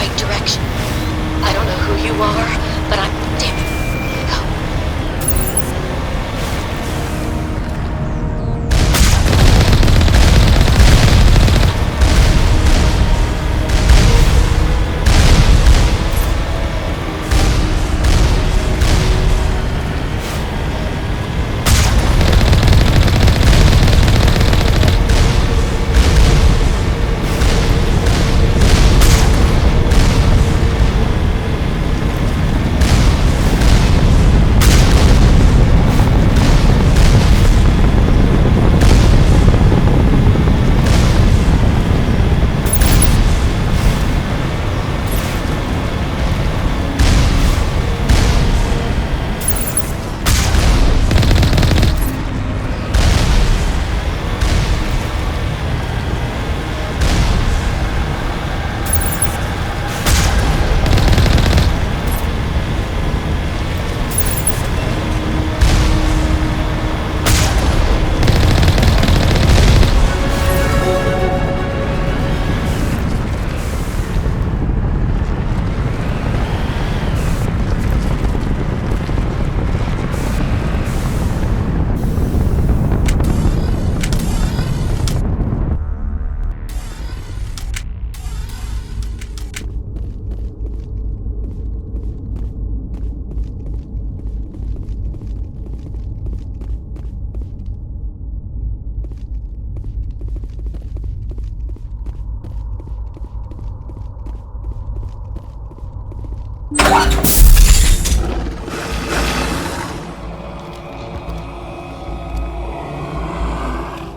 right direction. I don't know who you are, but I'm... Damn it. Go.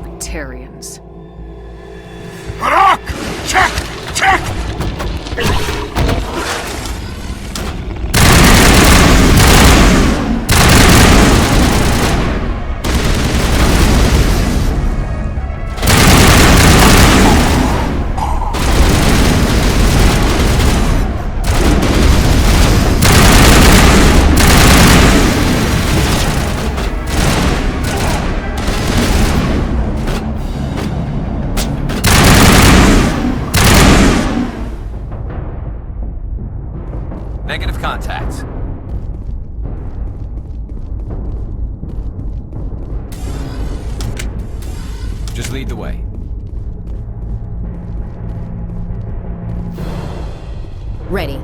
Batarians. Check! Check! Negative contact. Just lead the way. Ready.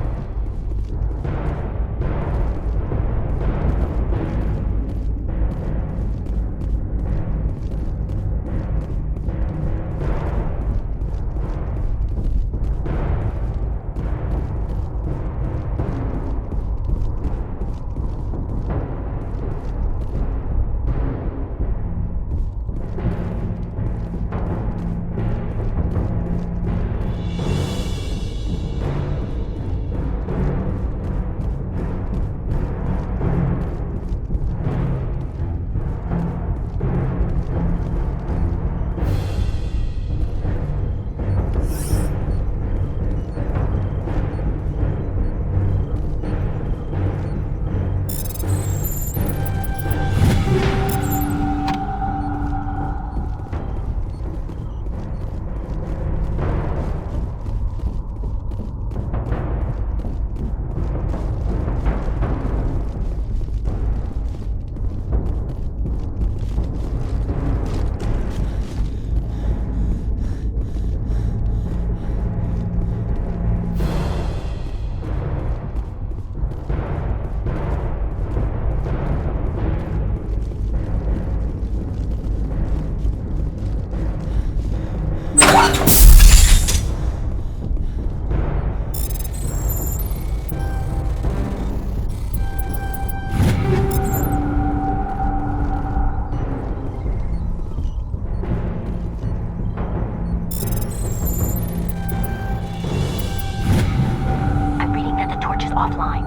Offline.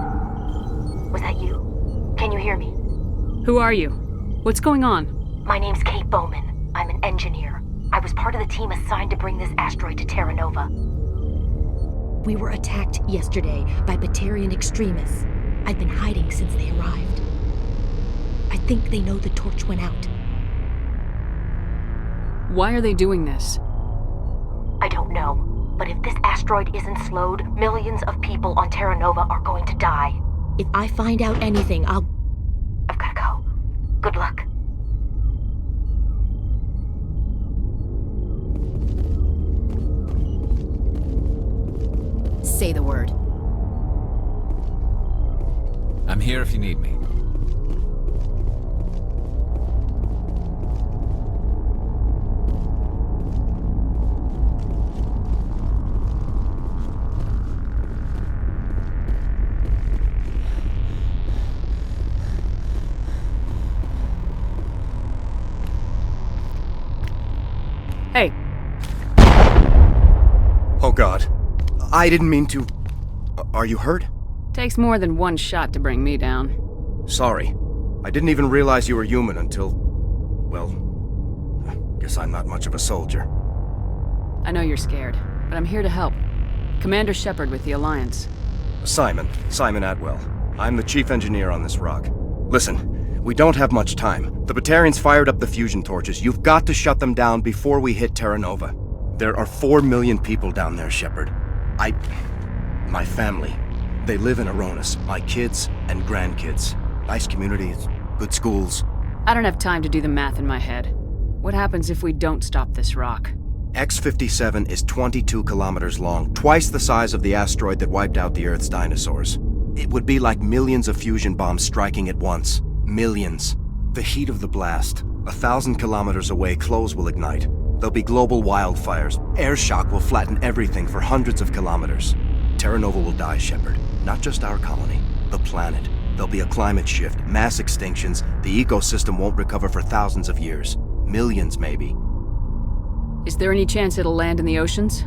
Was that you? Can you hear me? Who are you? What's going on? My name's Kate Bowman. I'm an engineer. I was part of the team assigned to bring this asteroid to Terra Nova. We were attacked yesterday by Batarian extremists. I've been hiding since they arrived. I think they know the torch went out. Why are they doing this? I don't know, but if this asteroid asteroid isn't slowed, millions of people on Terra Nova are going to die. If I find out anything, I've gotta go. Good luck. Say the word. I'm here if you need me. Hey, Oh God. I didn't mean to... Are you hurt? takes more than one shot to bring me down. Sorry. I didn't even realize you were human until... Well... Guess I'm not much of a soldier. I know you're scared, but I'm here to help. Commander Shepard with the Alliance. Simon Atwell. I'm the chief engineer on this rock. Listen, we don't have much time. The Batarians fired up the fusion torches. You've got to shut them down before we hit Terra Nova. There are 4 million people down there, Shepard. My family. They live in Aronis. My kids and grandkids. Nice communities, good schools. I don't have time to do the math in my head. What happens if we don't stop this rock? X-57 is 22 kilometers long, twice the size of the asteroid that wiped out the Earth's dinosaurs. It would be like millions of fusion bombs striking at once. Millions. The heat of the blast. 1,000 kilometers away, clothes will ignite. There'll be global wildfires. Air shock will flatten everything for hundreds of kilometers. Terra Nova will die, Shepard. Not just our colony, the planet. There'll be a climate shift, mass extinctions. The ecosystem won't recover for thousands of years. Millions, maybe. Is there any chance it'll land in the oceans?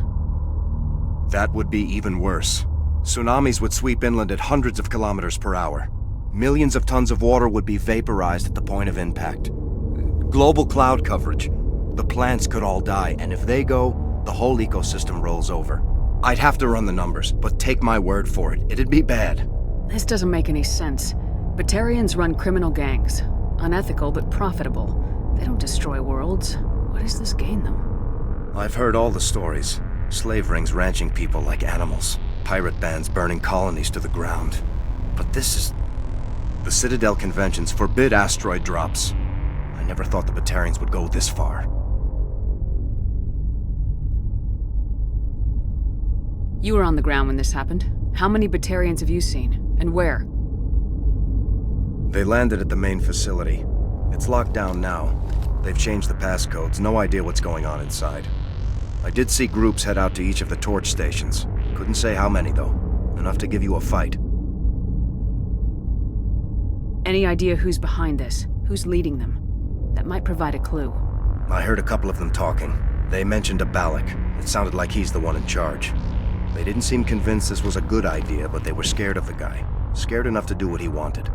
That would be even worse. Tsunamis would sweep inland at hundreds of kilometers per hour. Millions of tons of water would be vaporized at the point of impact. Global cloud coverage. The plants could all die, and if they go, the whole ecosystem rolls over. I'd have to run the numbers, but take my word for it, it'd be bad. This doesn't make any sense. Batarians run criminal gangs. Unethical, but profitable. They don't destroy worlds. What does this gain them? I've heard all the stories. Slave rings ranching people like animals. Pirate bands burning colonies to the ground. But this is... The Citadel conventions forbid asteroid drops. I never thought the Batarians would go this far. You were on the ground when this happened. How many Batarians have you seen? And where? They landed at the main facility. It's locked down now. They've changed the passcodes. No idea what's going on inside. I did see groups head out to each of the torch stations. Couldn't say how many, though. Enough to give you a fight. Any idea who's behind this? Who's leading them? That might provide a clue. I heard a couple of them talking. They mentioned a Balak. It sounded like he's the one in charge. They didn't seem convinced this was a good idea, but they were scared of the guy. Scared enough to do what he wanted.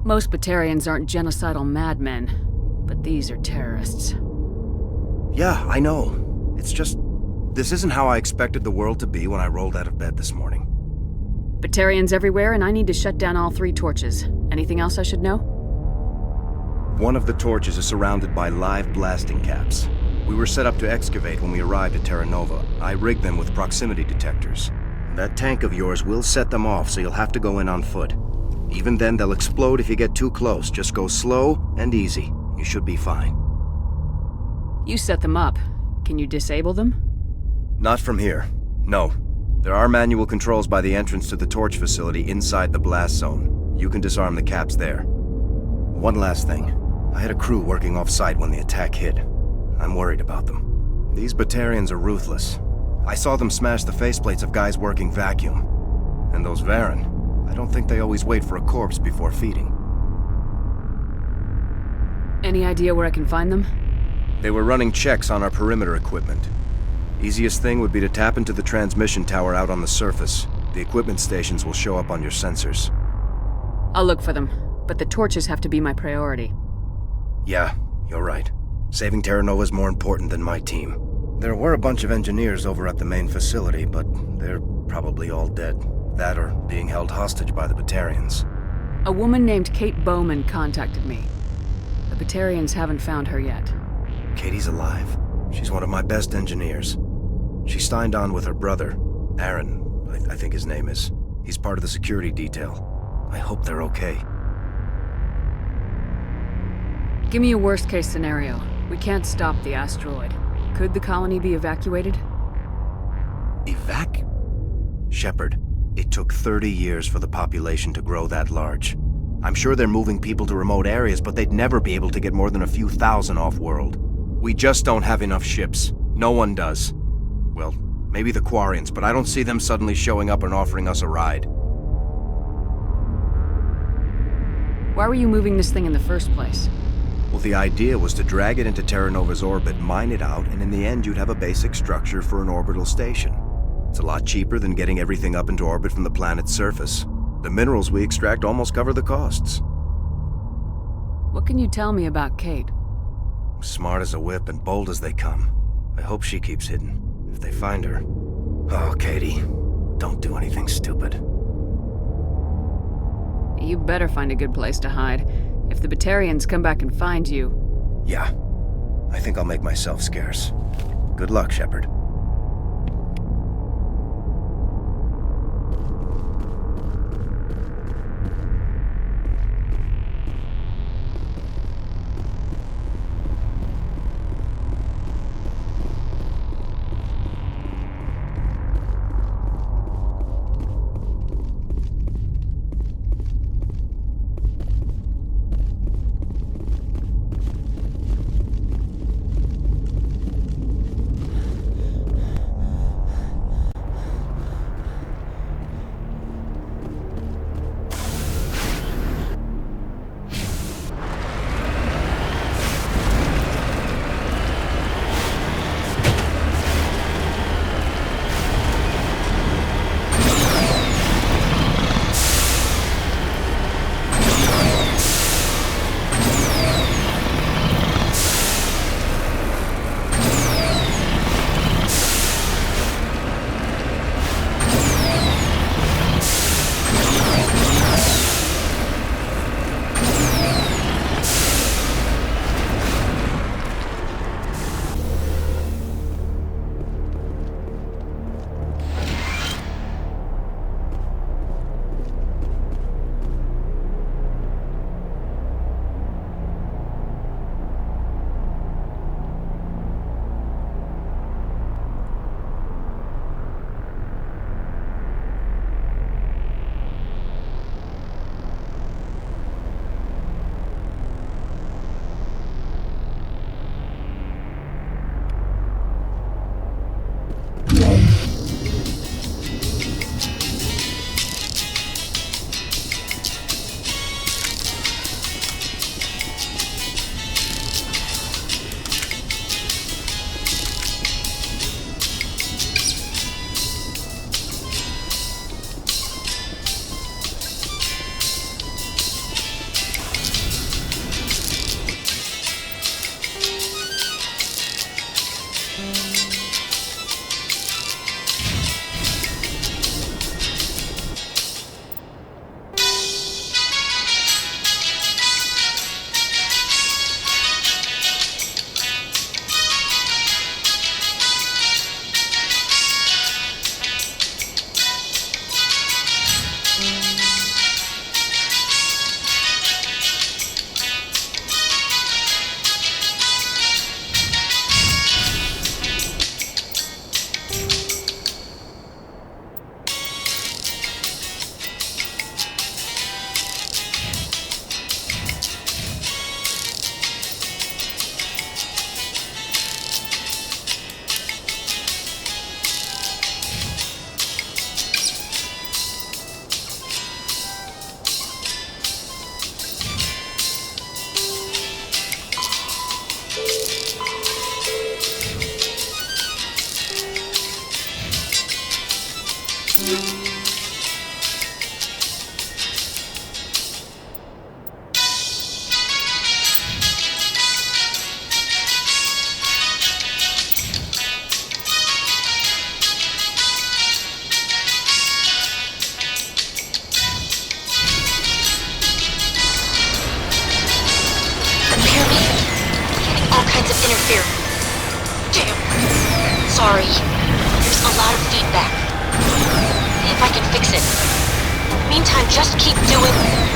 Most Batarians aren't genocidal madmen, but these are terrorists. Yeah, I know. It's just... This isn't how I expected the world to be when I rolled out of bed this morning. Batarians everywhere, and I need to shut down all 3 torches. Anything else I should know? One of the torches is surrounded by live blasting caps. We were set up to excavate when we arrived at Terra Nova. I rigged them with proximity detectors. That tank of yours will set them off, so you'll have to go in on foot. Even then, they'll explode if you get too close. Just go slow and easy. You should be fine. You set them up. Can you disable them? Not from here. No. There are manual controls by the entrance to the torch facility inside the blast zone. You can disarm the caps there. One last thing. I had a crew working off-site when the attack hit. I'm worried about them. These Batarians are ruthless. I saw them smash the faceplates of guys working vacuum. And those Varen, I don't think they always wait for a corpse before feeding. Any idea where I can find them? They were running checks on our perimeter equipment. Easiest thing would be to tap into the transmission tower out on the surface. The equipment stations will show up on your sensors. I'll look for them, but the torches have to be my priority. Yeah, you're right. Saving Terra Nova is more important than my team. There were a bunch of engineers over at the main facility, but they're probably all dead. That or being held hostage by the Batarians. A woman named Kate Bowman contacted me. The Batarians haven't found her yet. Katie's alive. She's one of my best engineers. She signed on with her brother, Aaron, I think his name is. He's part of the security detail. I hope they're okay. Give me a worst-case scenario. We can't stop the asteroid. Could the colony be evacuated? Shepard, it took 30 years for the population to grow that large. I'm sure they're moving people to remote areas, but they'd never be able to get more than a few thousand off-world. We just don't have enough ships. No one does. Well, maybe the Quarians, but I don't see them suddenly showing up and offering us a ride. Why were you moving this thing in the first place? Well, the idea was to drag it into Terra Nova's orbit, mine it out, and in the end you'd have a basic structure for an orbital station. It's a lot cheaper than getting everything up into orbit from the planet's surface. The minerals we extract almost cover the costs. What can you tell me about Kate? Smart as a whip and bold as they come. I hope she keeps hidden. If they find her... Oh, Katie, don't do anything stupid. You better find a good place to hide. If the Batarians come back and find you... Yeah. I think I'll make myself scarce. Good luck, Shepard. All kinds of interference. Damn. Sorry. fix it. Meantime, just keep doing...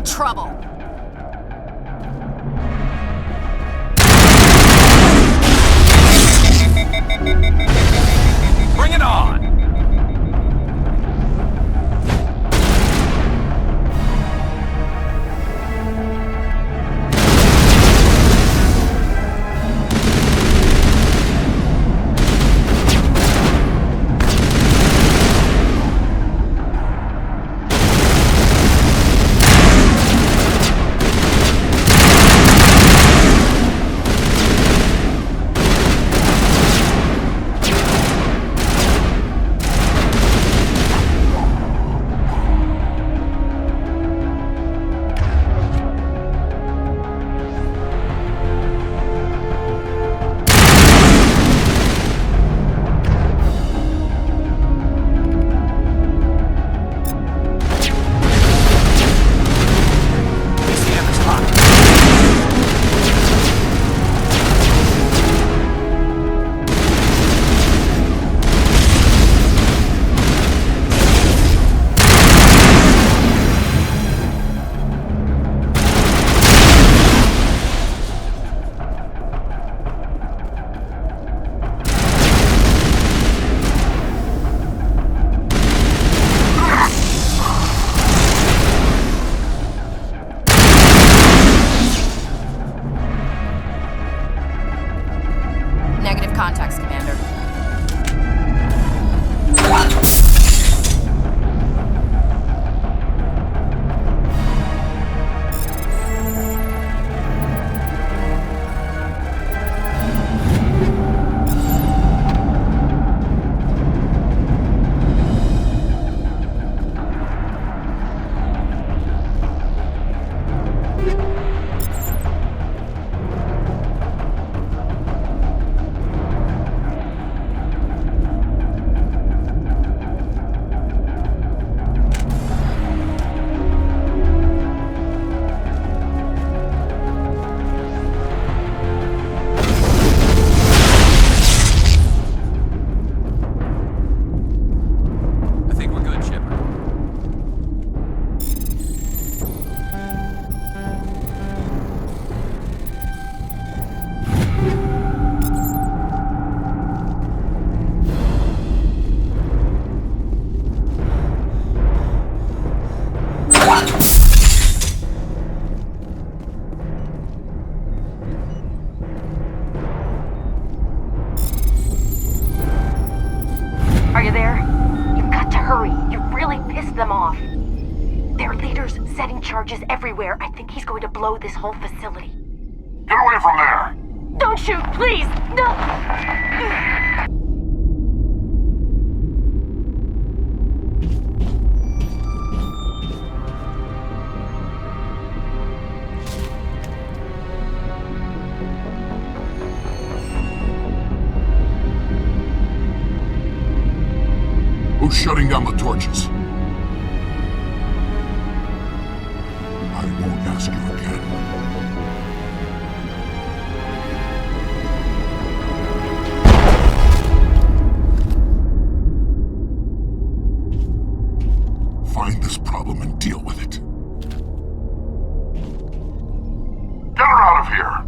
trouble. Bring it on! setting charges everywhere. I think he's going to blow this whole facility. Get away from there! Don't shoot, please! No! Who's shutting down the torches? I won't ask you again. Find this problem and deal with it. Get her out of here!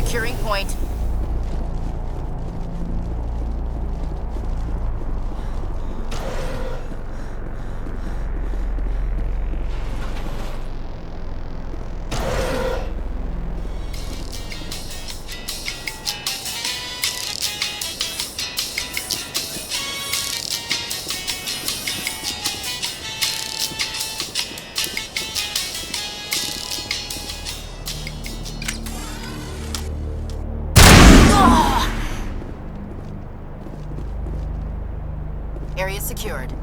Securing point. Area secured.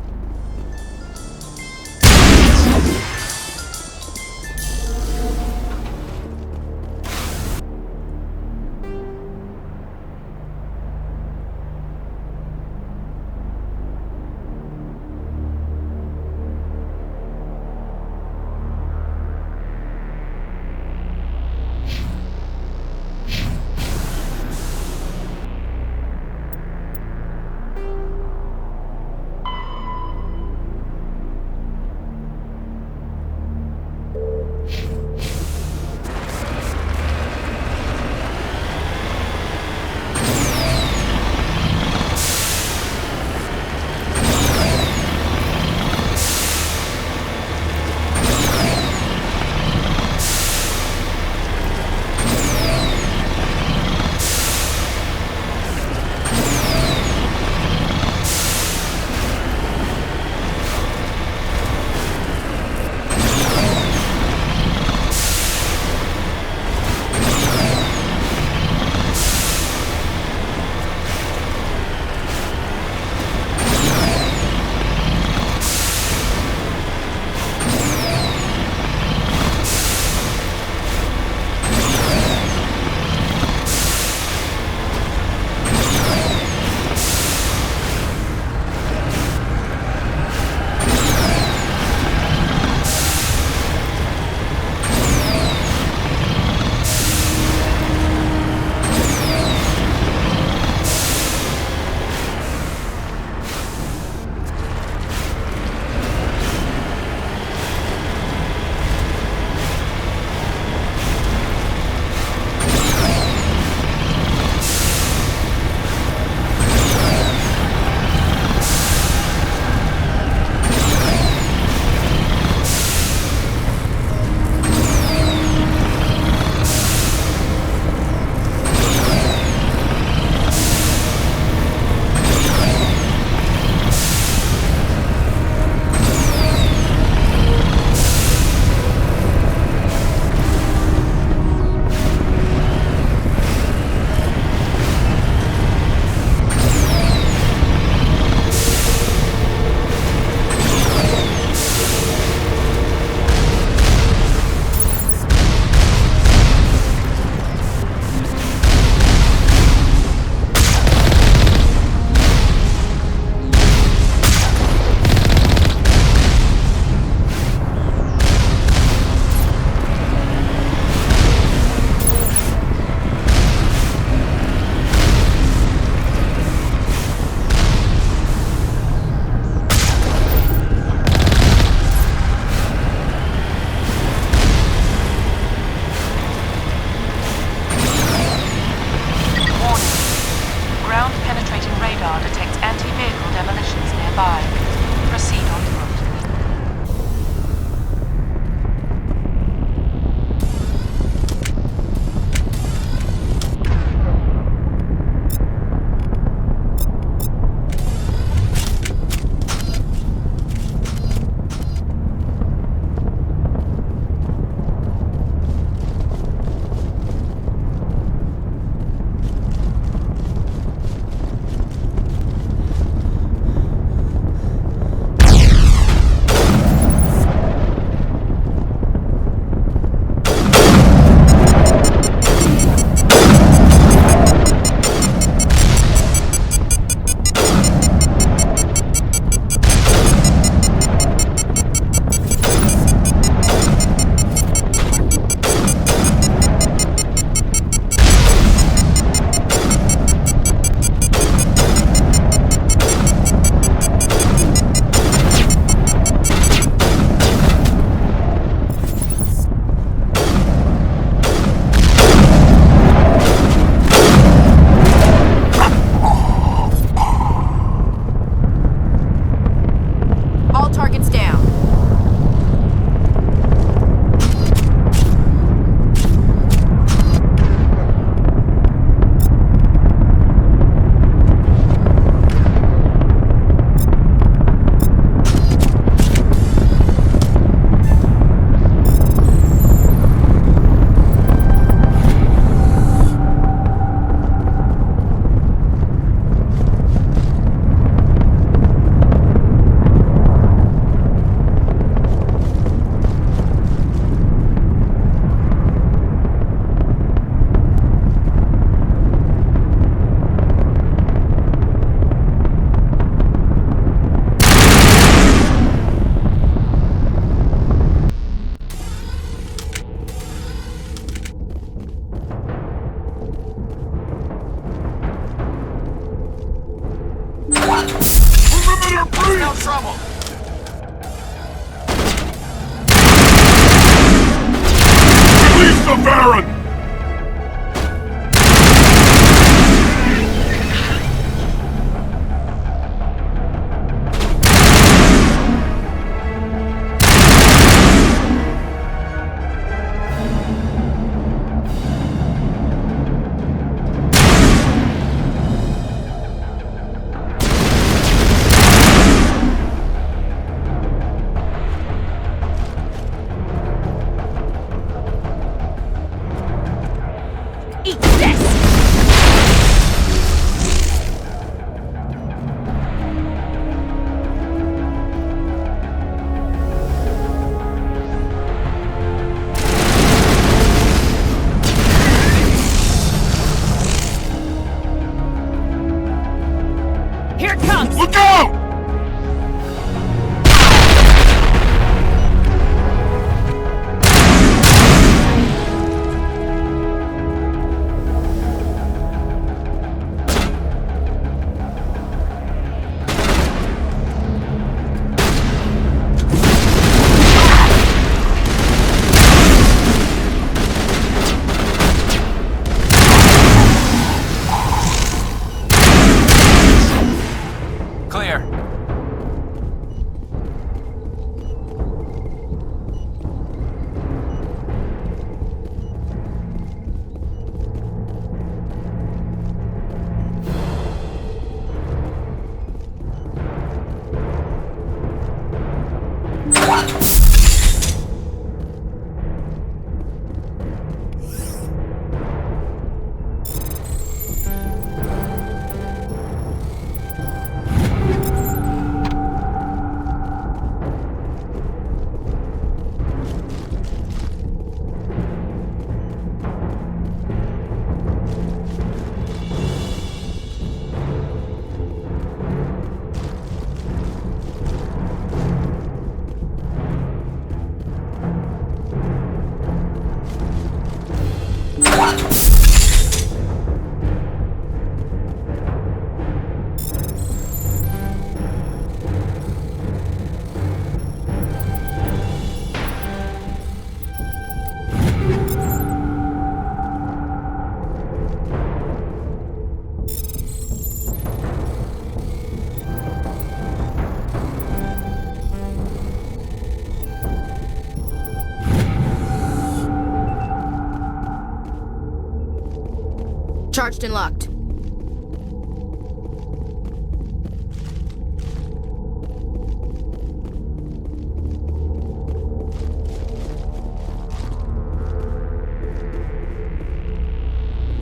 Charged and locked.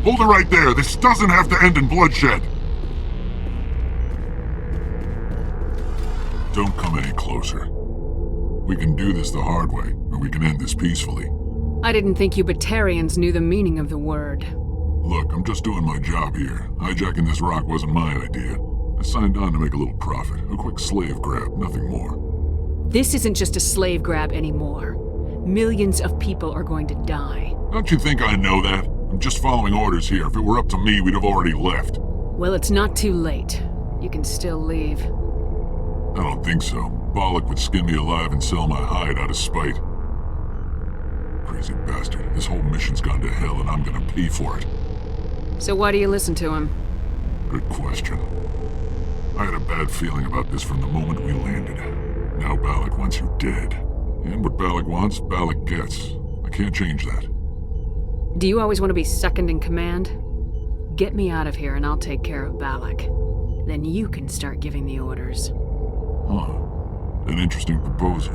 Hold it right there. This doesn't have to end in bloodshed. Don't come any closer. We can do this the hard way, or we can end this peacefully. I didn't think you Batarians knew the meaning of the word. Look, I'm just doing my job here. Hijacking this rock wasn't my idea. I signed on to make a little profit. A quick slave grab, nothing more. This isn't just a slave grab anymore. Millions of people are going to die. Don't you think I know that? I'm just following orders here. If it were up to me, we'd have already left. Well, it's not too late. You can still leave. I don't think so. Bollock would skin me alive and sell my hide out of spite. Crazy bastard. This whole mission's gone to hell and I'm gonna pay for it. So why do you listen to him? Good question. I had a bad feeling about this from the moment we landed. Now Bollock wants you dead. And what Bollock wants, Bollock gets. I can't change that. Do you always want to be second in command? Get me out of here and I'll take care of Balak. Then you can start giving the orders. Huh. An interesting proposal.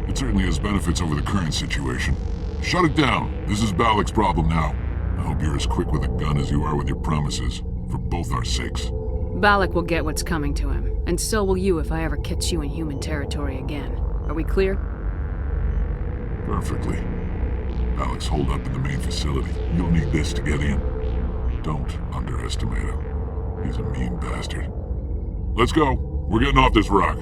It certainly has benefits over the current situation. Shut it down. This is Balak's problem now. I hope you're as quick with a gun as you are with your promises, for both our sakes. Balak will get what's coming to him, and so will you if I ever catch you in human territory again. Are we clear? Perfectly. Balak's holed up in the main facility. You'll need this to get in. Don't underestimate him. He's a mean bastard. Let's go. We're getting off this rock.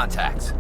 contacts.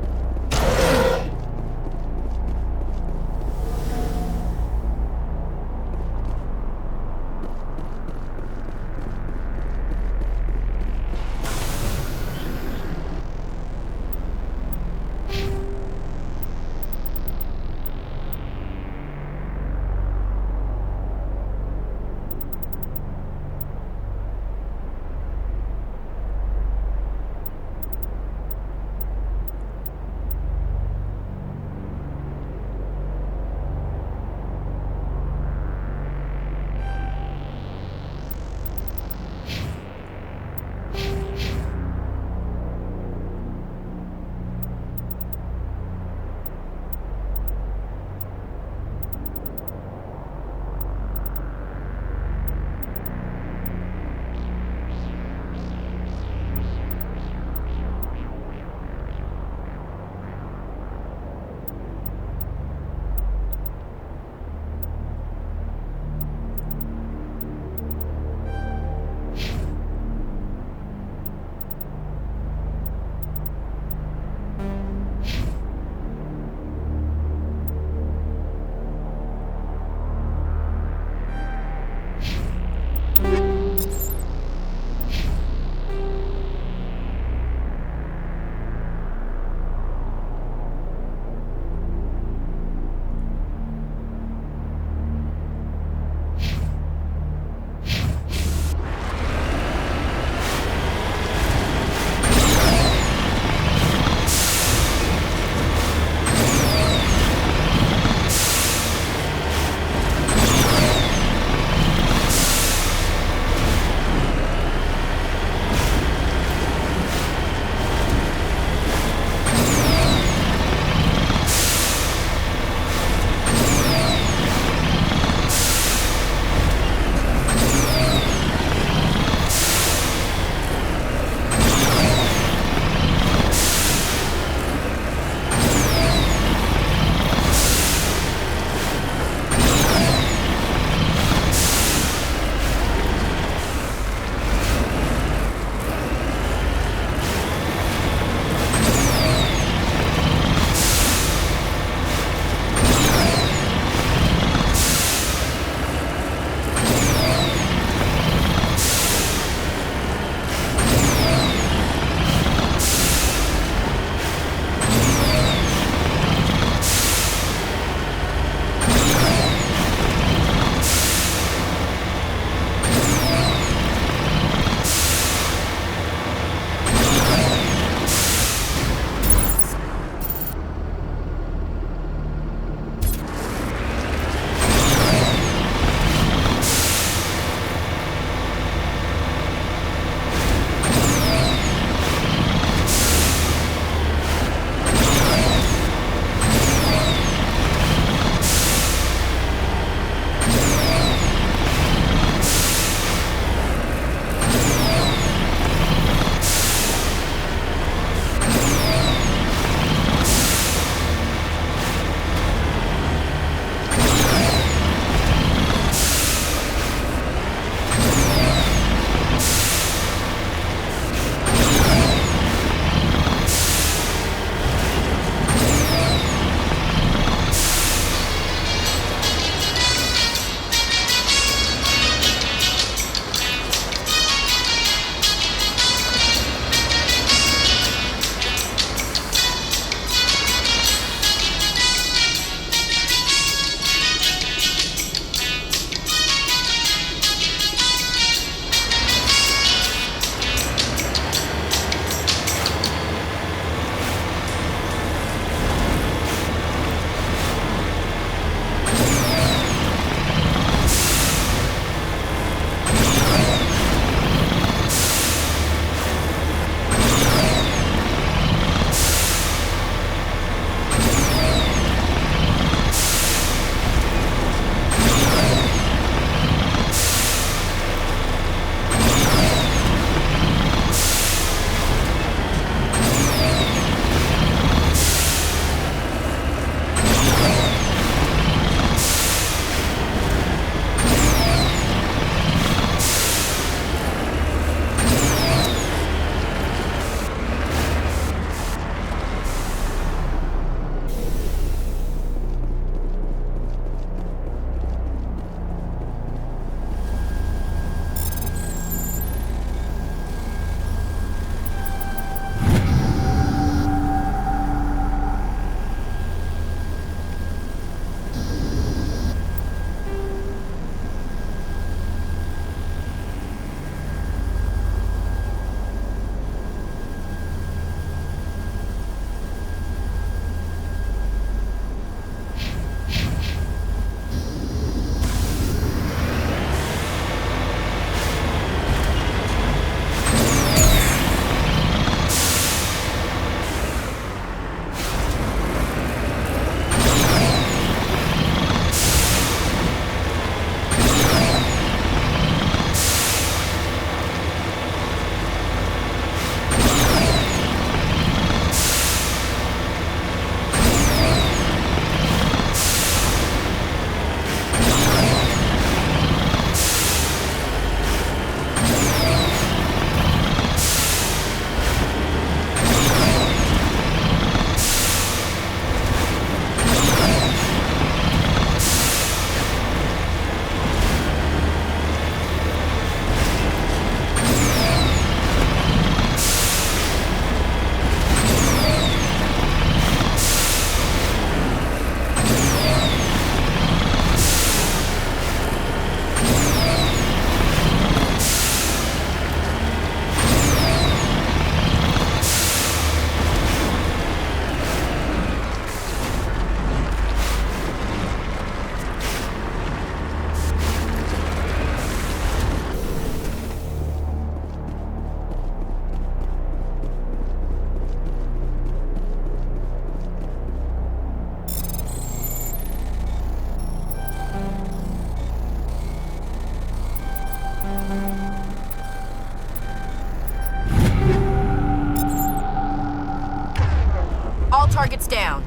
Target's down.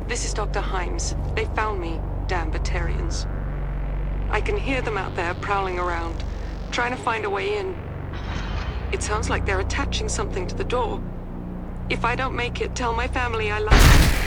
This is Dr. Himes. They found me, damn Batarians. I can hear them out there prowling around, trying to find a way in. It sounds like they're attaching something to the door. If I don't make it, tell my family I love them.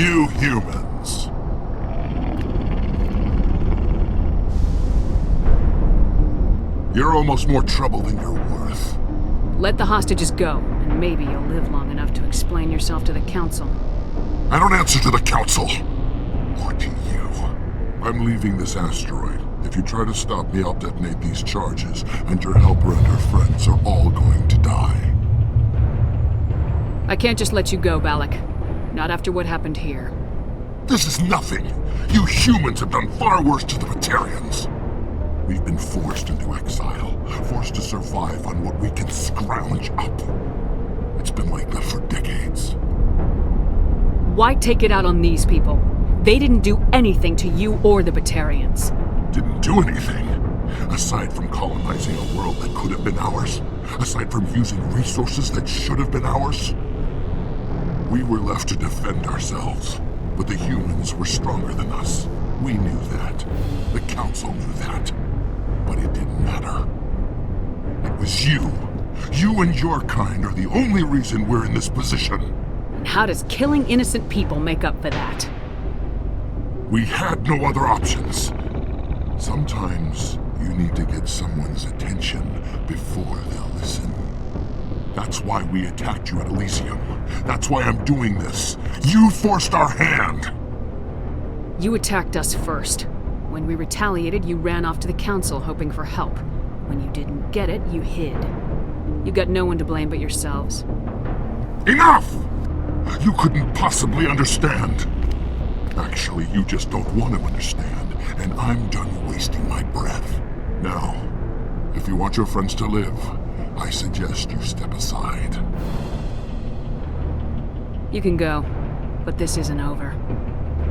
You humans. You're almost more trouble than you're worth. Let the hostages go, and maybe you'll live long enough to explain yourself to the Council. I don't answer to the Council. Or to you. I'm leaving this asteroid. If you try to stop me, I'll detonate these charges, and your helper and her friends are all going to die. I can't just let you go, Balak. Not after what happened here. This is nothing. You humans have done far worse to the Batarians. We've been forced into exile, forced to survive on what we can scrounge up. It's been like that for decades. Why take it out on these people? They didn't do anything to you or the Batarians. Didn't do anything. Aside from colonizing a world that could have been ours. Aside from using resources that should have been ours. We were left to defend ourselves. But the humans were stronger than us. We knew that. The Council knew that. But it didn't matter. It was you. You and your kind are the only reason we're in this position. And how does killing innocent people make up for that? We had no other options. Sometimes you need to get someone's attention before they'll listen. That's why we attacked you at Elysium. That's why I'm doing this. You forced our hand! You attacked us first. When we retaliated, you ran off to the Council hoping for help. When you didn't get it, you hid. You got no one to blame but yourselves. Enough! You couldn't possibly understand. Actually, you just don't want to understand, and I'm done wasting my breath. Now, if you want your friends to live, I suggest you step aside. You can go, but this isn't over.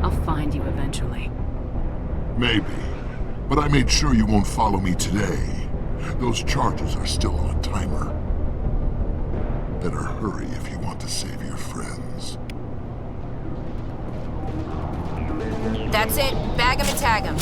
I'll find you eventually. Maybe, but I made sure you won't follow me today. Those charges are still on a timer. Better hurry if you want to save your friends. That's it. Bag 'em and tag 'em.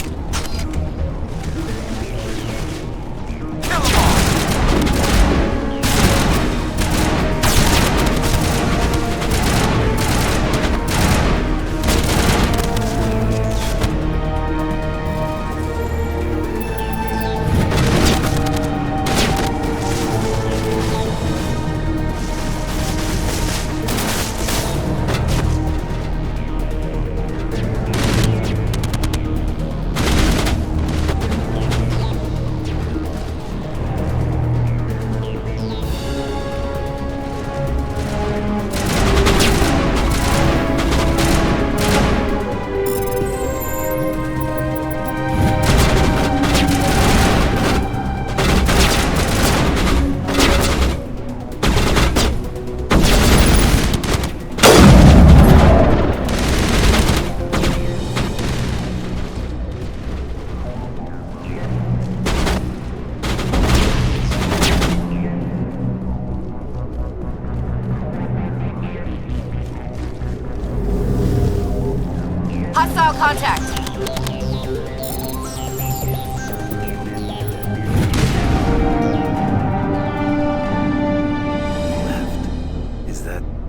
Hostile contact.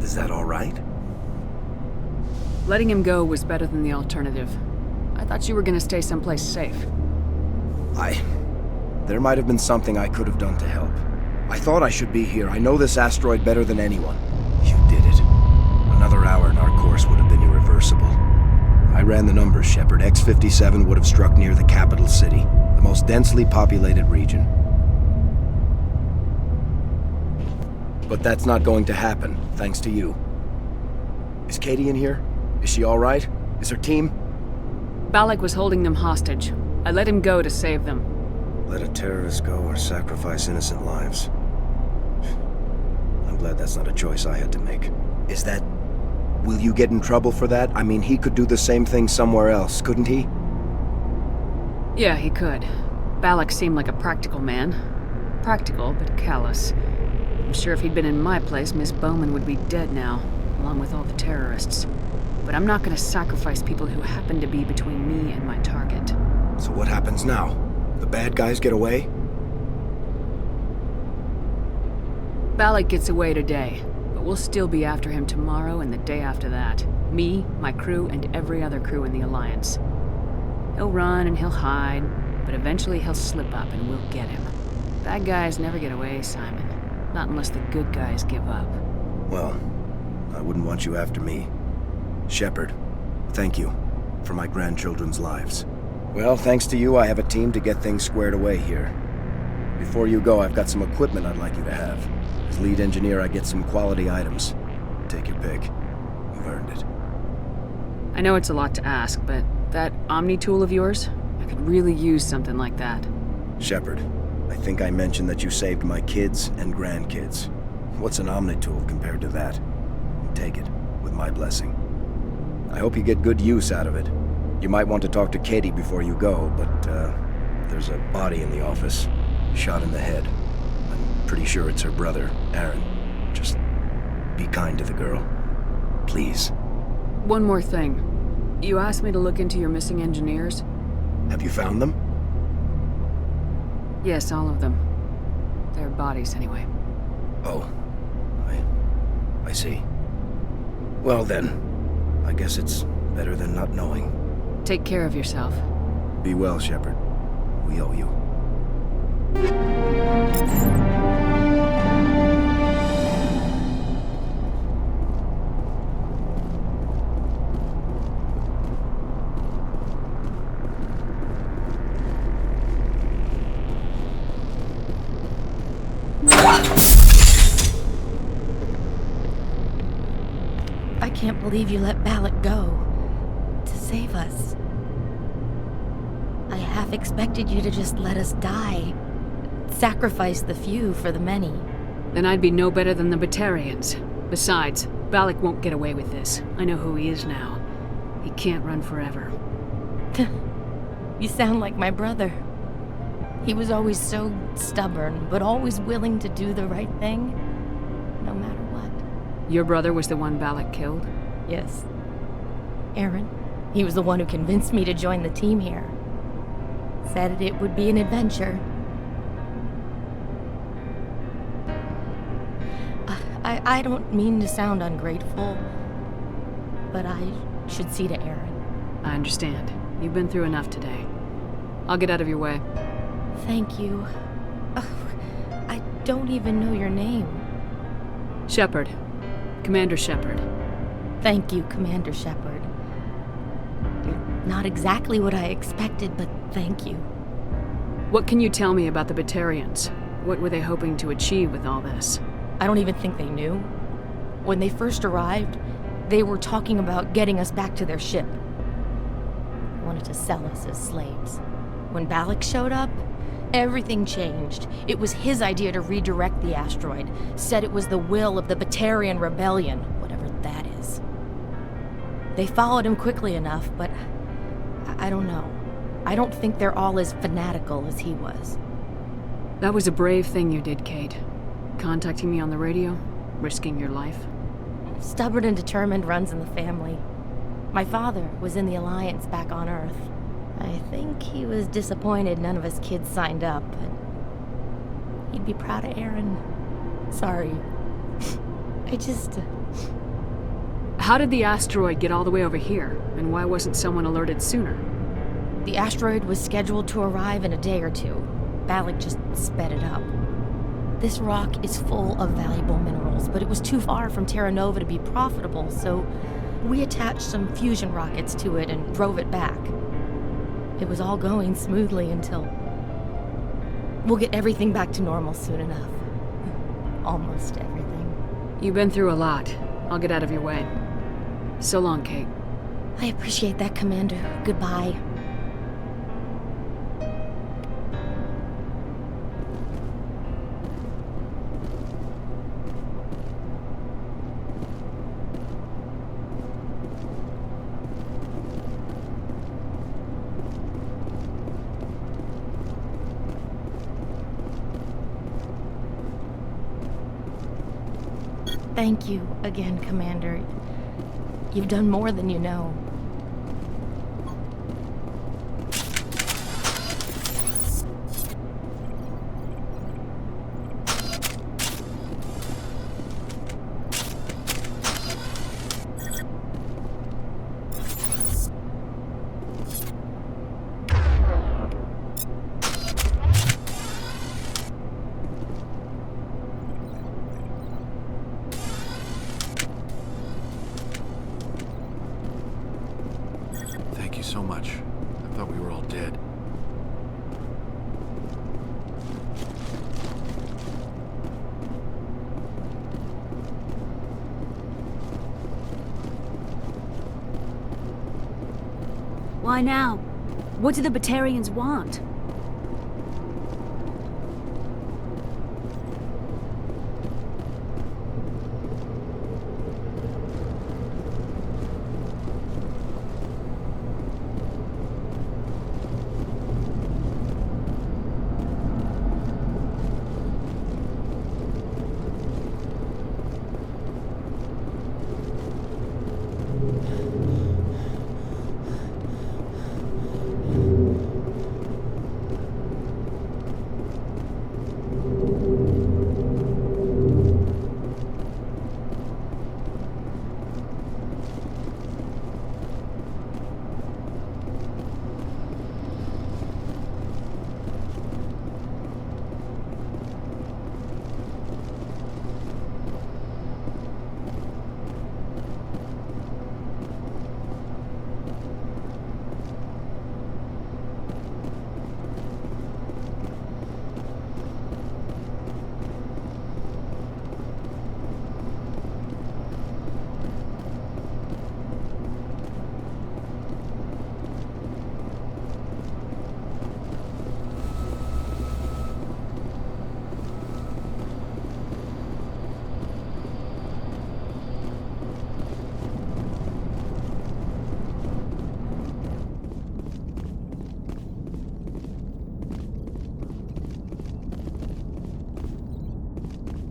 Is that all right? Letting him go was better than the alternative. I thought you were gonna stay someplace safe. There might have been something I could have done to help. I thought I should be here. I know this asteroid better than anyone. You did it. Another hour and our course would have been irreversible. I ran the numbers, Shepard. X-57 would have struck near the capital city, the most densely populated region. But that's not going to happen, thanks to you. Is Katie in here? Is she all right? Is her team? Balak was holding them hostage. I let him go to save them. Let a terrorist go or sacrifice innocent lives. I'm glad that's not a choice I had to make. Is that... Will you get in trouble for that? I mean, he could do the same thing somewhere else, couldn't he? Yeah, he could. Balak seemed like a practical man. Practical, but callous. I'm sure if he'd been in my place, Miss Bowman would be dead now, along with all the terrorists. But I'm not gonna sacrifice people who happen to be between me and my target. So what happens now? The bad guys get away? Balak gets away today, But we'll still be after him tomorrow and the day after that. Me, my crew, and every other crew in the Alliance. He'll run and he'll hide, but eventually he'll slip up and we'll get him. Bad guys never get away, Simon. Not unless the good guys give up. Well, I wouldn't want you after me. Shepard, thank you for my grandchildren's lives. Well, thanks to you, I have a team to get things squared away here. Before you go, I've got some equipment I'd like you to have. As lead engineer, I get some quality items. Take your pick. You've earned it. I know it's a lot to ask, but that Omni tool of yours? I could really use something like that. Shepard, I think I mentioned that you saved my kids and grandkids. What's an Omni tool compared to that? Take it, with my blessing. I hope you get good use out of it. You might want to talk to Katie before you go, but, there's a body in the office. Shot in the head. I'm pretty sure it's her brother, Aaron. Just be kind to the girl. Please. One more thing. You asked me to look into your missing engineers? Have you found them? Yes, all of them. Their bodies, anyway. Oh. I see. Well then, I guess it's better than not knowing. Take care of yourself. Be well, Shepard. We owe you. I can't believe you let Balak go. To save us. I half expected you to just let us die. Sacrifice the few for the many. Then I'd be no better than the Batarians. Besides, Balak won't get away with this. I know who he is now. He can't run forever. You sound like my brother. He was always so stubborn, but always willing to do the right thing, no matter what. Your brother was the one Balak killed? Yes. Aaron. He was the one who convinced me to join the team here. Said it would be an adventure. I don't mean to sound ungrateful, but I should see to Aaron. I understand. You've been through enough today. I'll get out of your way. Thank you. I don't even know your name. Shepard. Commander Shepard. Thank you, Commander Shepard. You're not exactly what I expected, but thank you. What can you tell me about the Batarians? What were they hoping to achieve with all this? I don't even think they knew. When they first arrived, they were talking about getting us back to their ship. They wanted to sell us as slaves. When Balak showed up, everything changed. It was his idea to redirect the asteroid. Said it was the will of the Batarian rebellion, whatever that is. They followed him quickly enough, but I don't know. I don't think they're all as fanatical as he was. That was a brave thing you did, Kate. Contacting me on the radio, risking your life. Stubborn and determined runs in the family. My father was in the Alliance back on Earth. I think he was disappointed none of his kids signed up, but he'd be proud of Aaron. Sorry. How did the asteroid get all the way over here, and why wasn't someone alerted sooner? The asteroid was scheduled to arrive in a day or two. Balak just sped it up. This rock is full of valuable minerals, but it was too far from Terra Nova to be profitable, so we attached some fusion rockets to it and drove it back. It was all going smoothly until... We'll get everything back to normal soon enough. Almost everything. You've been through a lot. I'll get out of your way. So long, Kate. I appreciate that, Commander. Goodbye. Thank you again, Commander. You've done more than you know. so much. I thought we were all dead. Why now? What do the Batarians want?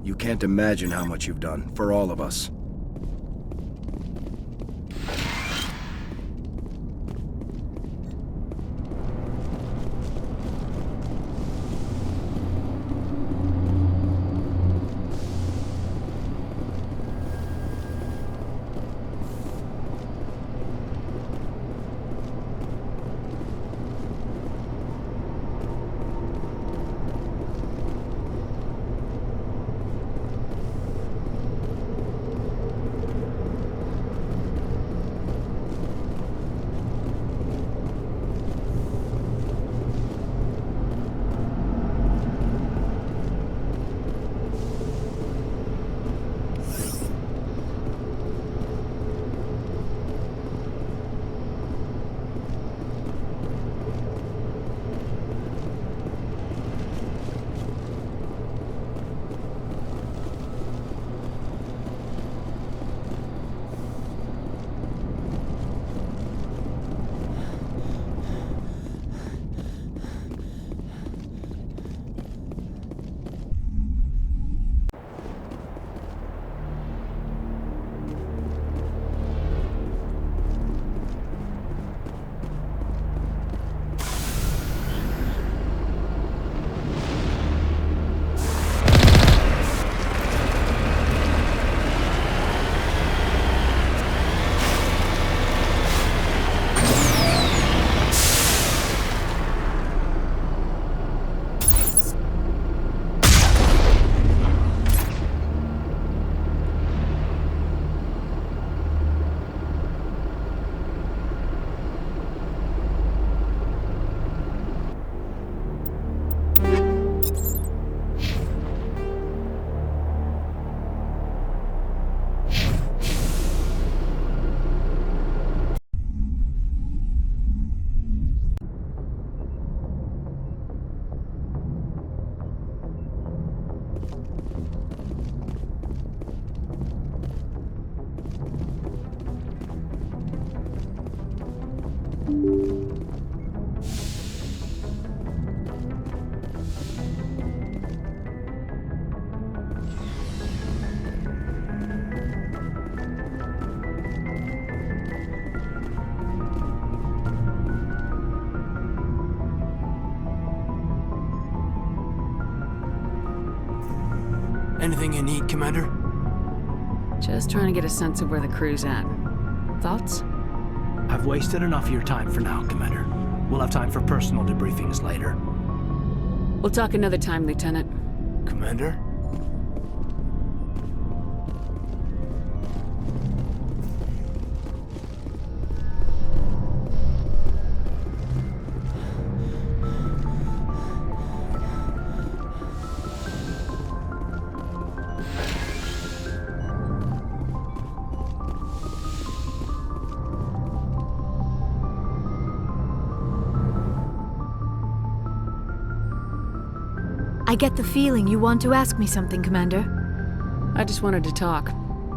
You can't imagine how much you've done, for all of us. Anything you need, Commander? Just trying to get a sense of where the crew's at. Thoughts? I've wasted enough of your time for now, Commander. We'll have time for personal debriefings later. We'll talk another time, Lieutenant. Commander? I get the feeling you want to ask me something, Commander. I just wanted to talk.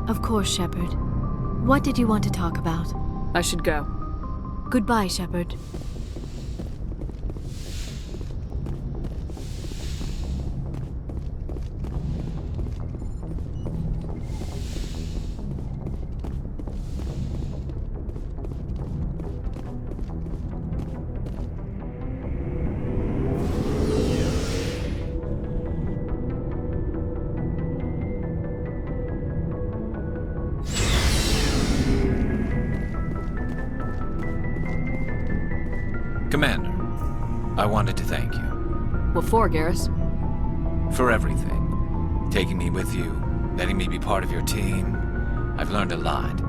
Of course, Shepard. What did you want to talk about? I should go. Goodbye, Shepard. Commander, I wanted to thank you. What for, Garrus? For everything. Taking me with you, letting me be part of your team. I've learned a lot.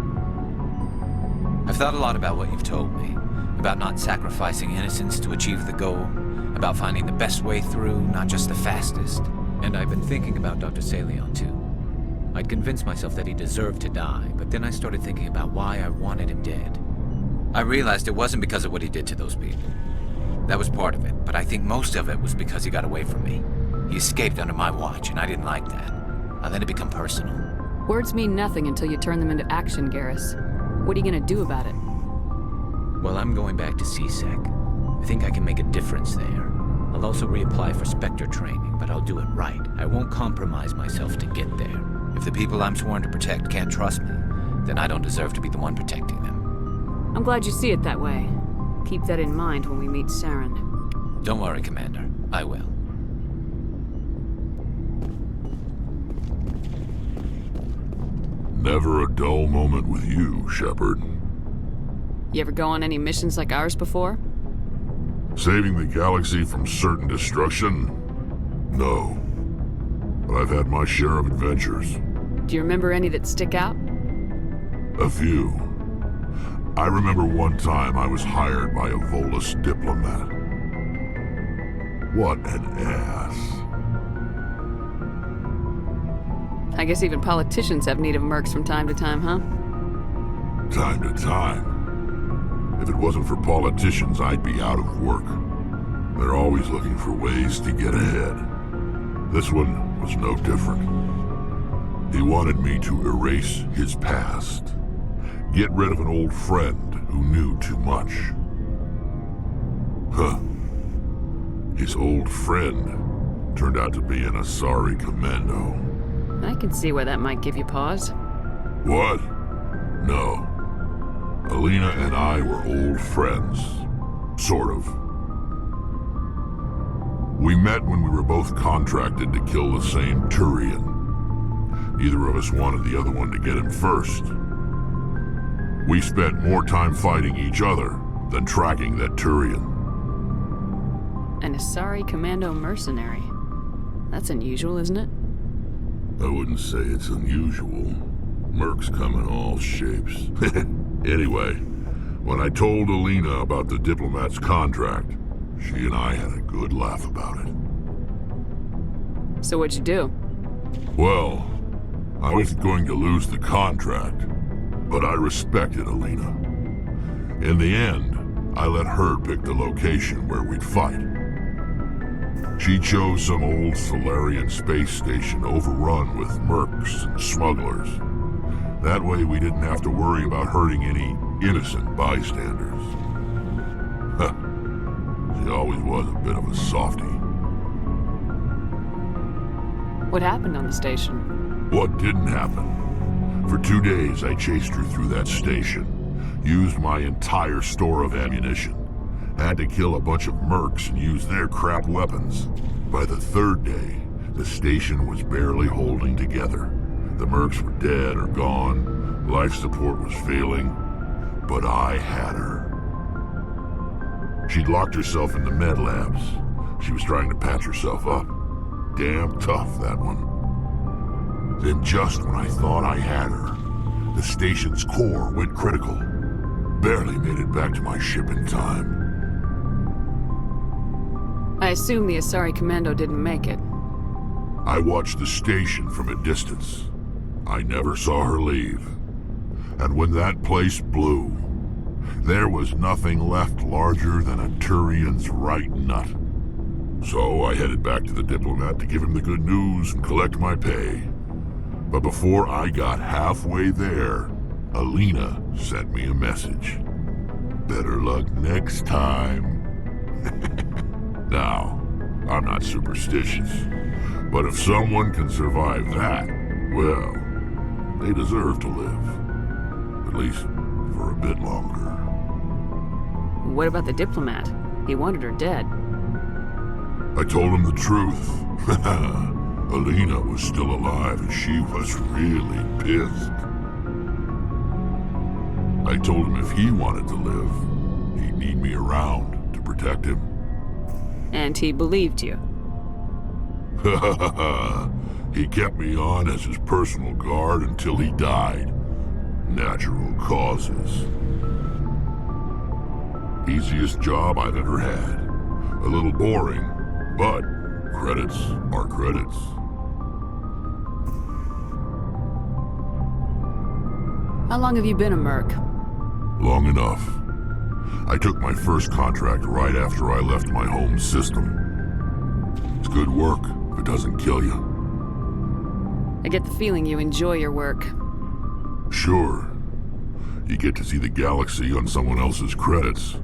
I've thought a lot about what you've told me. About not sacrificing innocence to achieve the goal. About finding the best way through, not just the fastest. And I've been thinking about Dr. Saleon, too. I'd convinced myself that he deserved to die, but then I started thinking about why I wanted him dead. I realized it wasn't because of what he did to those people. That was part of it, but I think most of it was because he got away from me. He escaped under my watch, and I didn't like that. I let it become personal. Words mean nothing until you turn them into action, Garrus. What are you gonna do about it? Well, I'm going back to CSEC. I think I can make a difference there. I'll also reapply for Spectre training, but I'll do it right. I won't compromise myself to get there. If the people I'm sworn to protect can't trust me, then I don't deserve to be the one protecting them. I'm glad you see it that way. Keep that in mind when we meet Saren. Don't worry, Commander. I will. Never a dull moment with you, Shepard. You ever go on any missions like ours before? Saving the galaxy from certain destruction? No. But I've had my share of adventures. Do you remember any that stick out? A few. I remember one time I was hired by a Volus diplomat. What an ass. I guess even politicians have need of mercs from time to time, huh? Time to time. If it wasn't for politicians, I'd be out of work. They're always looking for ways to get ahead. This one was no different. He wanted me to erase his past. Get rid of an old friend who knew too much. Huh. His old friend turned out to be an Asari commando. I can see why that might give you pause. What? No. Alina and I were old friends. Sort of. We met when we were both contracted to kill the same Turian. Neither of us wanted the other one to get him first. We spent more time fighting each other than tracking that Turian. An Asari commando mercenary. That's unusual, isn't it? I wouldn't say it's unusual. Mercs come in all shapes. Anyway, when I told Alina about the diplomat's contract, she and I had a good laugh about it. So what'd you do? Well, I wasn't going to lose the contract, but I respected Alina. In the end, I let her pick the location where we'd fight. She chose some old Solarian space station overrun with mercs and smugglers. That way we didn't have to worry about hurting any innocent bystanders. Huh. She always was a bit of a softie. What happened on the station? What didn't happen? For 2 days I chased her through that station. Used my entire store of ammunition. Had to kill a bunch of mercs and use their crap weapons. By the 3rd day, the station was barely holding together. The mercs were dead or gone, life support was failing, but I had her. She'd locked herself in the med labs. She was trying to patch herself up. Damn tough, that one. Then just when I thought I had her, the station's core went critical. Barely made it back to my ship in time. I assume the Asari commando didn't make it. I watched the station from a distance. I never saw her leave. And when that place blew, there was nothing left larger than a Turian's right nut. So I headed back to the diplomat to give him the good news and collect my pay. But before I got halfway there, Alina sent me a message. Better luck next time. Now, I'm not superstitious, but if someone can survive that, well, they deserve to live. At least for a bit longer. What about the diplomat? He wanted her dead. I told him the truth. Alina was still alive and she was really pissed. I told him if he wanted to live, he'd need me around to protect him. And he believed you. He kept me on as his personal guard until he died. Natural causes. Easiest job I've ever had. A little boring, but credits are credits. How long have you been a merc? Long enough. I took my first contract right after I left my home system. It's good work if it doesn't kill you. I get the feeling you enjoy your work. Sure. You get to see the galaxy on someone else's credits,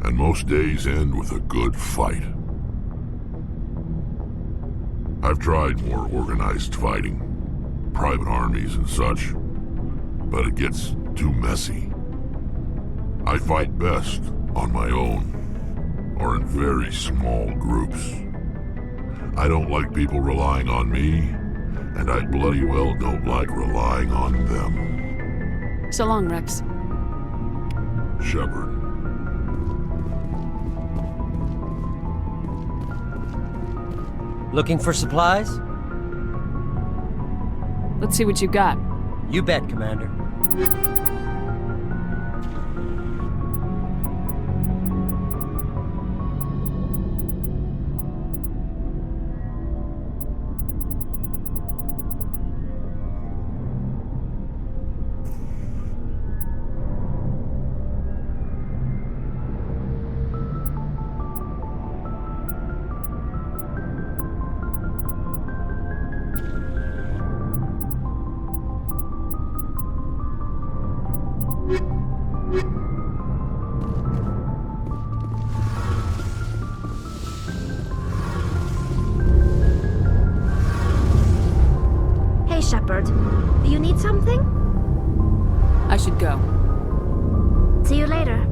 and most days end with a good fight. I've tried more organized fighting, private armies and such, but it gets too messy. I fight best on my own, or in very small groups. I don't like people relying on me, and I bloody well don't like relying on them. So long, Rex. Shepard. Looking for supplies? Let's see what you got. You bet, Commander. Hey, Shepard. Do you need something? I should go. See you later.